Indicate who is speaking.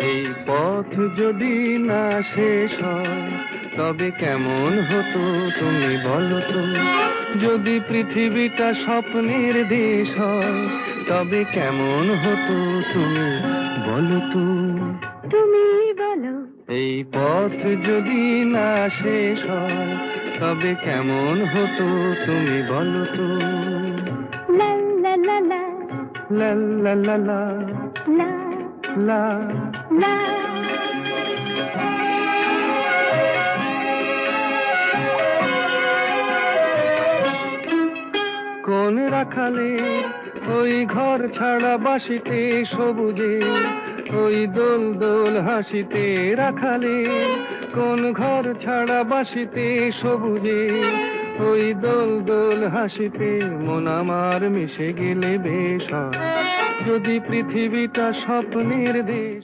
Speaker 1: এই পথ যদি না শেষ হয় তবে কেমন হতো তুমি বলো তো। যদি পৃথিবীটা স্বপ্নের দেশ হয় তবে কেমন হতো তুমি বলো তো।
Speaker 2: তুমি বলো।
Speaker 1: এই পথ যদি না শেষ হয় তবে কেমন হতো তুমি বলো তো।
Speaker 2: লা লা লা লা
Speaker 1: লা লা লা লা
Speaker 2: লা
Speaker 1: লা।
Speaker 2: লা।
Speaker 1: কোন রাখালে ওই ঘর ছাড়া বাসিতে সবুজে, ওই দোল দোল হাসিতে রাখালে কোন ঘর ছাড়া বাসিতে সবুজে, ওই দোল দোল হাসিতে মন আমার মিশে গেলে বেশ হয়। যদি পৃথিবীটা স্বপ্নের দেশ